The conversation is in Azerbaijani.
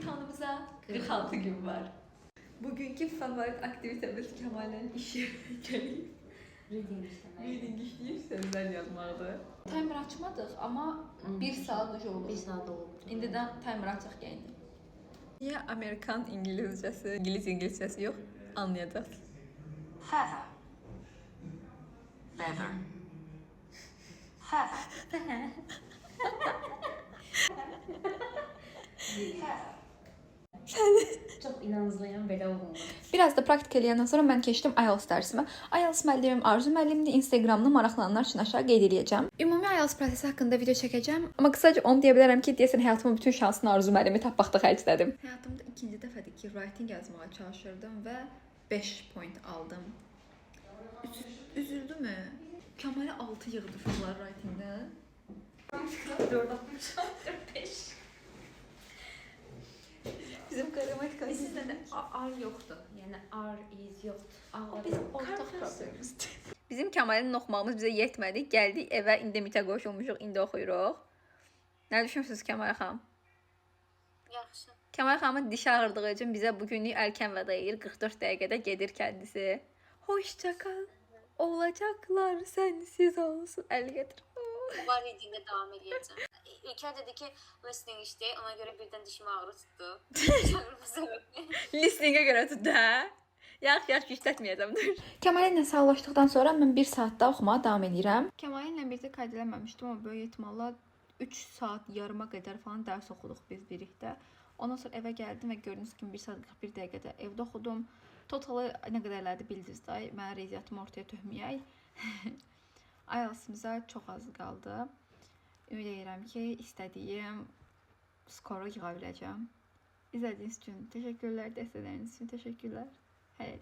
İmtahanımıza 46 gün var. Bugünkü favorit aktivitemiz Kemal'in işi gəlib. Reading işləyib sözlər yazmaqdır. Timer açmadıq, amma 1 saat oldu. 1 saat oldu. İndidən timer açıq gəldi. Niyə Amerikan İngilizcəsi, İngilizcəsi yox? Anlayacaq. Feather. Feather. Feather. Çox inanızlayan belə olmalı. Biraz da praktik eləyəndən sonra mən keçdim IELTS dərsimə. IELTS müəllimim Arzu müəllimdir. Instagramda maraqlananlar üçün aşağı qeyd edəcəm. Ümumi IELTS prosesi haqqında video çəkəcəm. Amma qısaca onu deyə bilərəm ki, deyəsən həyatımın bütün şansını Arzu müəllimi tapmaqda xərclədim. Həyatımda ikinci dəfədir ki, writing yazmağa çalışırdım və 5 point aldım. Üzüldümü? Kəmalə 6 yığdı filan writingdən. 5. Bizim qrammatika Sizdə də R yoxdur. Yəni R is yoxdur. bizim ortaq problemimizdir. Bizim Kəmalin oxumağımız bizə yetmədi. Gəldik evə, indi mitə qoşulmuşuq, indi oxuyuruq. Nə düşünürsünüz Kəmal xanım? Yaxşı. Kəmal xanımın diş ağrıdığı üçün bizə bugünlük erkən vəda edir. 44 dəqiqədə gedir kəndisi. Hoşça kal. Olacaqlar sənsiz olsun. Əl gətir. Var readingə davam edəcəm. İlker dedi ki, listening işləyək, ona görə birdən dişim ağrı tutdu. Listeningə görə tutdu, hə? Yaxşı, işlətməyəcəm, dur. Kəmalinlə sağlaşdıqdan sonra mən 1 saat daha oxumağa davam edirəm. Kəmalinlə birlikdə qayd eləməmişdim, amma böyük ehtimalla 3 saat yarıma qədər falan dərs oxuduq biz birlikdə. Ondan sonra evə gəldim və gördüyünüz kimi 1 saat 41 dəqiqədə evdə oxudum. Totalı nə qədər elədi bildiniz də, mən riyaziyyatımı ortaya tökməyək. IELTS-imizə çox az qaldı. Ümid edirəm ki, istədiyim skoru yığa biləcəm. İzlədiyiniz üçün təşəkkürlər, dəstəkləriniz üçün təşəkkürlər. Hələ